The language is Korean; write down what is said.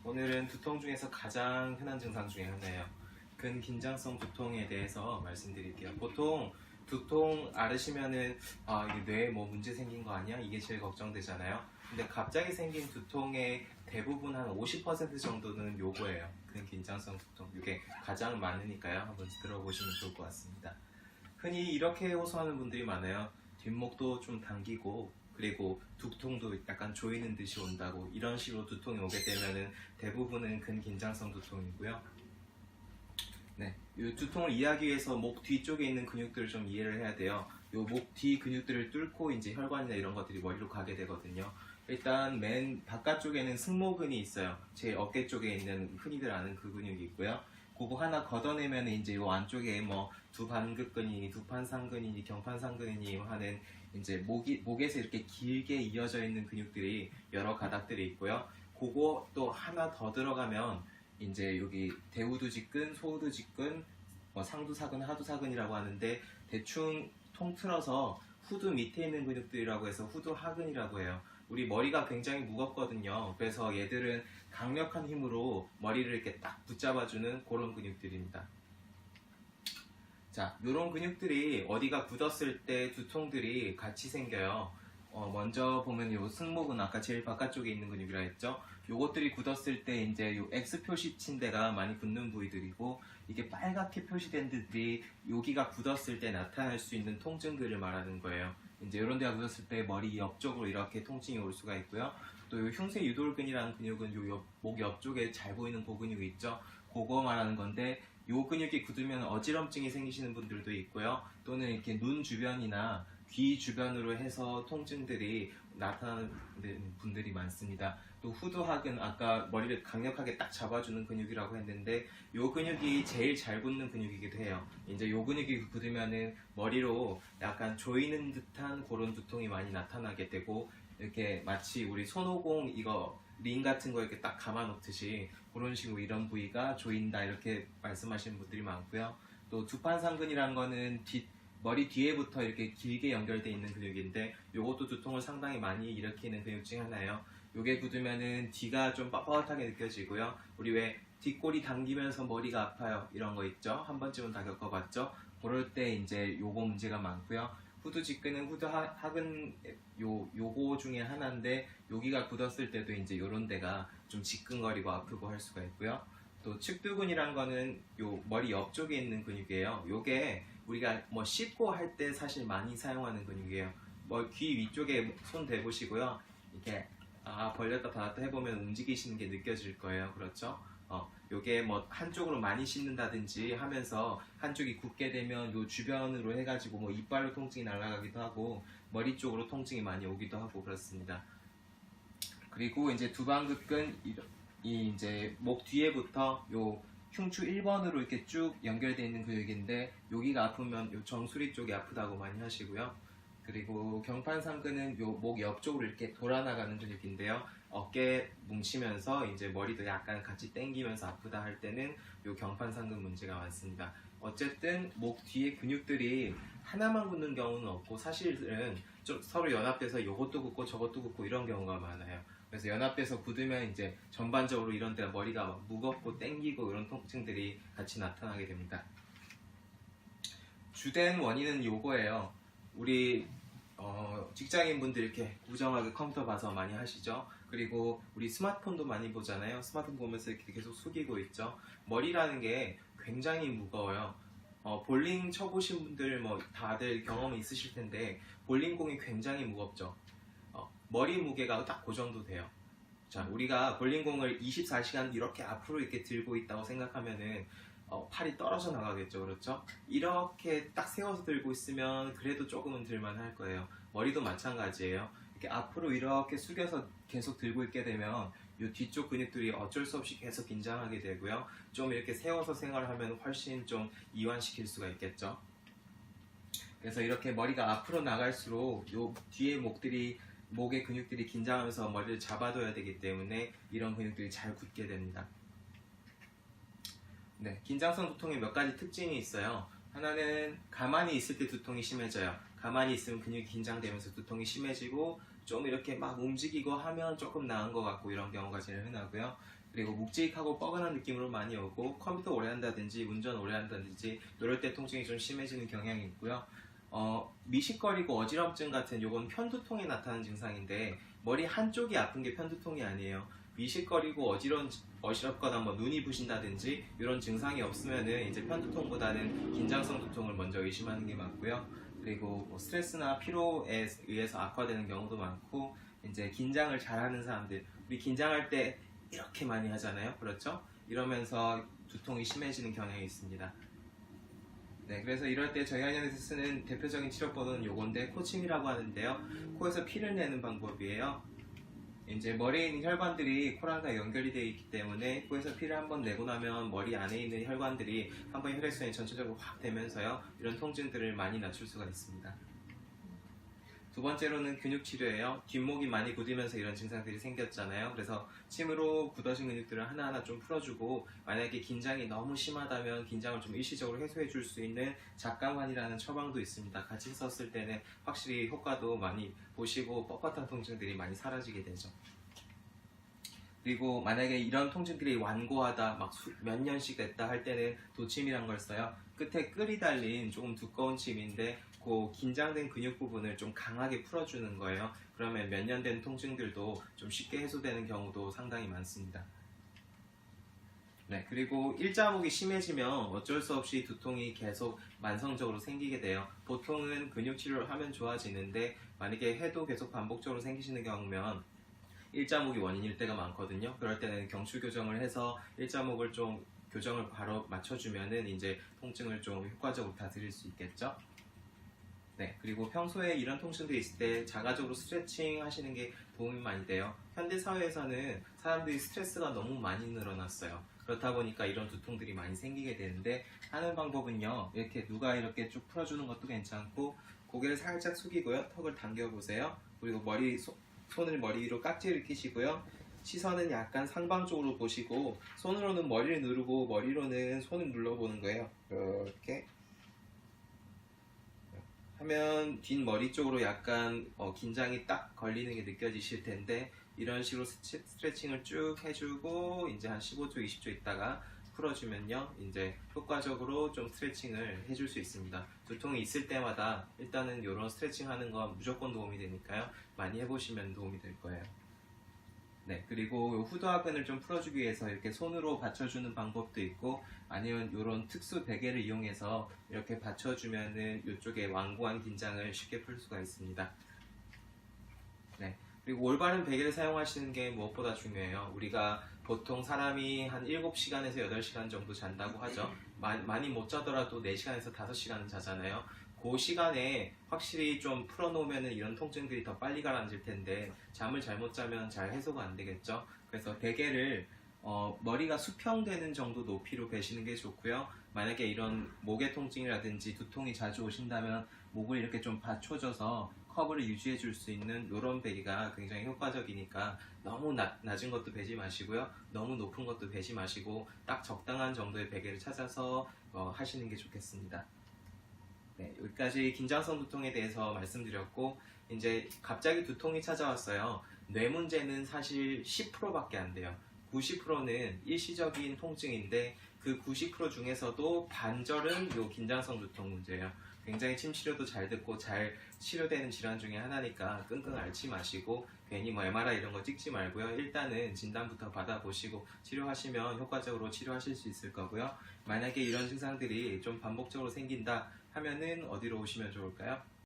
오늘은 두통 중에서 가장 흔한 증상 중에 하나예요. 근긴장성 두통에 대해서 말씀드릴게요. 보통 두통 앓으시면은 이게 뇌에 뭐 문제 생긴 거 아니야? 이게 제일 걱정되잖아요. 근데 갑자기 생긴 두통의 대부분 한 50% 정도는 요거예요. 근긴장성 두통. 이게 가장 많으니까요. 한번 들어보시면 좋을 것 같습니다. 흔히 이렇게 호소하는 분들이 많아요. 뒷목도 좀 당기고 그리고 두통도 약간 조이는 듯이 온다고. 이런 식으로 두통이 오게 되면은 대부분은 근긴장성 두통이고요. 네, 이 두통을 이해하기 위해서 목 뒤쪽에 있는 근육들을 좀 이해를 해야 돼요. 이 목 뒤 근육들을 뚫고 이제 혈관이나 이런 것들이 머리로 가게 되거든요. 일단 맨 바깥쪽에는 승모근이 있어요. 제 어깨 쪽에 있는 흔히들 아는 그 근육이 있고요. 그거 하나 걷어내면 이제 이 안쪽에 뭐 두반극근이니 두판상근이니 경판상근이니 하는 이제 목에서 이렇게 길게 이어져 있는 근육들이 여러 가닥들이 있고요. 그거 또 하나 더 들어가면 이제 여기 대우두직근, 소우두직근, 뭐 상두사근, 하두사근이라고 하는데 대충 통틀어서 후두 밑에 있는 근육들이라고 해서 후두하근이라고 해요. 우리 머리가 굉장히 무겁거든요. 그래서 얘들은 강력한 힘으로 머리를 이렇게 딱 붙잡아주는 그런 근육들입니다. 자, 이런 근육들이 어디가 굳었을 때 두통들이 같이 생겨요. 먼저 보면 요 승모근 아까 제일 바깥쪽에 있는 근육이라 했죠. 요것들이 굳었을 때 이제 요 X 표시친 데가 많이 굳는 부위들이고 이게 빨갛게 표시된 데들이 여기가 굳었을 때 나타날 수 있는 통증들을 말하는 거예요. 이제 이런 데가 굳었을 때 머리 옆쪽으로 이렇게 통증이 올 수가 있고요. 또 요 흉쇄 유돌근이라는 근육은 목 옆쪽에 잘 보이는 그 근육이 있죠. 그거 말하는 건데 요 근육이 굳으면 어지럼증이 생기시는 분들도 있고요. 또는 이렇게 눈 주변이나 귀 주변으로 해서 통증들이 나타나는 분들이 많습니다. 또 후두학은 아까 머리를 강력하게 딱 잡아주는 근육이라고 했는데 요 근육이 제일 잘 굳는 근육이기도 해요. 이제 요 근육이 굳으면은 머리로 약간 조이는 듯한 그런 두통이 많이 나타나게 되고 이렇게 마치 우리 손오공 이거 링 같은 거 이렇게 딱 감아 놓듯이 그런 식으로 이런 부위가 조인다 이렇게 말씀하시는 분들이 많고요. 또 두판상근이라는 거는 머리 뒤에부터 이렇게 길게 연결되어 있는 근육인데 이것도 두통을 상당히 많이 일으키는 근육 중 하나예요. 요게 굳으면은 뒤가 좀 뻣뻣하게 느껴지고요. 우리 왜 뒷골이 당기면서 머리가 아파요 이런 거 있죠. 한 번쯤은 다 겪어봤죠. 그럴 때 이제 요거 문제가 많고요. 후두직근은 후두하근 요거 중에 하나인데 여기가 굳었을 때도 이제 요런 데가 좀 지끈거리고 아프고 할 수가 있고요. 또 측두근이란 거는 요 머리 옆쪽에 있는 근육이에요. 요게 우리가 뭐 씹고 할 때 사실 많이 사용하는 근육이에요. 뭐 귀 위쪽에 손 대보시고요. 이렇게 벌렸다 닫았다 해보면 움직이시는 게 느껴질 거예요. 그렇죠? 요게 뭐 한쪽으로 많이 씹는다든지 하면서 한쪽이 굳게 되면 요 주변으로 해가지고 뭐 이빨로 통증이 날아가기도 하고 머리 쪽으로 통증이 많이 오기도 하고 그렇습니다. 그리고 이제 두방극근 이 이제 목 뒤에부터 요 흉추 1번으로 이렇게 쭉 연결되어 있는 근육인데 여기가 아프면 요 정수리 쪽이 아프다고 많이 하시고요. 그리고 경판상근은 요 목 옆쪽으로 이렇게 돌아나가는 근육인데요. 어깨 뭉치면서 이제 머리도 약간 같이 당기면서 아프다 할 때는 요 경판상근 문제가 많습니다. 어쨌든 목 뒤에 근육들이 하나만 굳는 경우는 없고 사실은 좀 서로 연합돼서 요것도 굳고 저것도 굳고 이런 경우가 많아요. 그래서 연합돼서 굳으면 이제 전반적으로 이런 데가 머리가 막 무겁고 땡기고 이런 통증들이 같이 나타나게 됩니다. 주된 원인은 요거예요. 우리 직장인분들 이렇게 무정하게 컴퓨터 봐서 많이 하시죠. 그리고 우리 스마트폰도 많이 보잖아요. 스마트폰 보면서 이렇게 계속 숙이고 있죠. 머리라는 게 굉장히 무거워요. 볼링 쳐보신 분들 뭐 다들 경험이 있으실 텐데 볼링공이 굉장히 무겁죠. 머리 무게가 딱 그 정도 돼요. 자, 우리가 볼링공을 24시간 이렇게 앞으로 이렇게 들고 있다고 생각하면은 팔이 떨어져 나가겠죠. 그렇죠? 이렇게 딱 세워서 들고 있으면 그래도 조금은 들만 할 거예요. 머리도 마찬가지예요. 이렇게 앞으로 이렇게 숙여서 계속 들고 있게 되면 이 뒤쪽 근육들이 어쩔 수 없이 계속 긴장하게 되고요. 좀 이렇게 세워서 생활하면 훨씬 좀 이완시킬 수가 있겠죠. 그래서 이렇게 머리가 앞으로 나갈수록 요 뒤에 목의 근육들이 긴장하면서 머리를 잡아둬야 되기 때문에 이런 근육들이 잘 굳게 됩니다. 네, 긴장성 두통에 몇 가지 특징이 있어요. 하나는 가만히 있을 때 두통이 심해져요. 가만히 있으면 근육이 긴장되면서 두통이 심해지고 좀 이렇게 막 움직이고 하면 조금 나은 것 같고 이런 경우가 제일 흔하고요. 그리고 묵직하고 뻐근한 느낌으로 많이 오고 컴퓨터 오래 한다든지 운전 오래 한다든지 이럴 때 통증이 좀 심해지는 경향이 있고요. 미식거리고 어지럼증 같은 요건 편두통에 나타나는 증상인데 머리 한쪽이 아픈 게 편두통이 아니에요. 미식거리고 어지럽거나 뭐 눈이 부신다든지 이런 증상이 없으면은 이제 편두통보다는 긴장성 두통을 먼저 의심하는 게 맞고요. 그리고 뭐 스트레스나 피로에 의해서 악화되는 경우도 많고 이제 긴장을 잘하는 사람들 우리 긴장할 때 이렇게 많이 하잖아요. 그렇죠? 이러면서 두통이 심해지는 경향이 있습니다. 네, 그래서 이럴 때 저희 한의원에서 쓰는 대표적인 치료법은 요건데 코침이라고 하는데요. 코에서 피를 내는 방법이에요. 이제 머리에 있는 혈관들이 코랑과 연결이 되어 있기 때문에 코에서 피를 한번 내고 나면 머리 안에 있는 혈관들이 한번 혈액순환이 전체적으로 확 되면서요. 이런 통증들을 많이 낮출 수가 있습니다. 두 번째로는 근육치료예요. 뒷목이 많이 굳으면서 이런 증상들이 생겼잖아요. 그래서 침으로 굳어진 근육들을 하나하나 좀 풀어주고 만약에 긴장이 너무 심하다면 긴장을 좀 일시적으로 해소해 줄 수 있는 작강환이라는 처방도 있습니다. 같이 썼을 때는 확실히 효과도 많이 보시고 뻣뻣한 통증들이 많이 사라지게 되죠. 그리고 만약에 이런 통증들이 완고하다 막 몇 년씩 됐다 할 때는 도침이란 걸 써요. 끝에 끌이 달린 조금 두꺼운 침인데 그 긴장된 근육 부분을 좀 강하게 풀어주는 거예요. 그러면 몇 년 된 통증들도 좀 쉽게 해소되는 경우도 상당히 많습니다. 네, 그리고 일자목이 심해지면 어쩔 수 없이 두통이 계속 만성적으로 생기게 돼요. 보통은 근육치료를 하면 좋아지는데 만약에 해도 계속 반복적으로 생기시는 경우면 일자목이 원인일 때가 많거든요. 그럴 때는 경추 교정을 해서 일자목을 좀 교정을 바로 맞춰주면은 이제 통증을 좀 효과적으로 다스릴 수 있겠죠. 네, 그리고 평소에 이런 통증들이 있을 때 자가적으로 스트레칭 하시는 게 도움이 많이 돼요. 현대 사회에서는 사람들이 스트레스가 너무 많이 늘어났어요. 그렇다 보니까 이런 두통들이 많이 생기게 되는데 하는 방법은요. 이렇게 누가 이렇게 쭉 풀어주는 것도 괜찮고 고개를 살짝 숙이고요. 턱을 당겨보세요. 그리고 손을 머리 위로 깍지를 끼시고요. 시선은 약간 상방 쪽으로 보시고 손으로는 머리를 누르고 머리로는 손을 눌러보는 거예요. 이렇게 하면 뒷머리 쪽으로 약간 긴장이 딱 걸리는 게 느껴지실 텐데 이런 식으로 스트레칭을 쭉 해주고 이제 한 15초, 20초 있다가 풀어주면요 이제 효과적으로 좀 스트레칭을 해줄 수 있습니다. 두통이 있을 때마다 일단은 이런 스트레칭 하는 건 무조건 도움이 되니까요 많이 해보시면 도움이 될 거예요. 네, 그리고 후두하근을 좀 풀어주기 위해서 이렇게 손으로 받쳐주는 방법도 있고 아니면 이런 특수 베개를 이용해서 이렇게 받쳐주면은 이쪽에 완고한 긴장을 쉽게 풀 수가 있습니다. 네, 그리고 올바른 베개를 사용하시는 게 무엇보다 중요해요. 우리가 보통 사람이 한 7시간에서 8시간 정도 잔다고 하죠. 많이 못 자더라도 4시간에서 5시간은 자잖아요. 그 시간에 확실히 좀 풀어놓으면 이런 통증들이 더 빨리 가라앉을 텐데 잠을 잘못 자면 잘 해소가 안 되겠죠. 그래서 베개를 머리가 수평되는 정도 높이로 베시는 게 좋고요. 만약에 이런 목의 통증이라든지 두통이 자주 오신다면 목을 이렇게 좀 받쳐줘서 커브를 유지해 줄 수 있는 이런 베개가 굉장히 효과적이니까 너무 낮은 것도 베지 마시고요. 너무 높은 것도 베지 마시고 딱 적당한 정도의 베개를 찾아서 하시는 게 좋겠습니다. 네, 여기까지 긴장성 두통에 대해서 말씀드렸고 이제 갑자기 두통이 찾아왔어요. 뇌 문제는 사실 10%밖에 안 돼요. 90%는 일시적인 통증인데 그 90% 중에서도 반절은 요 긴장성 두통 문제예요. 굉장히 침 치료도 잘 듣고 잘 치료되는 질환 중에 하나니까 끙끙 앓지 마시고 괜히 뭐 MRI 이런 거 찍지 말고요. 일단은 진단부터 받아보시고 치료하시면 효과적으로 치료하실 수 있을 거고요. 만약에 이런 증상들이 좀 반복적으로 생긴다 하면은 어디로 오시면 좋을까요?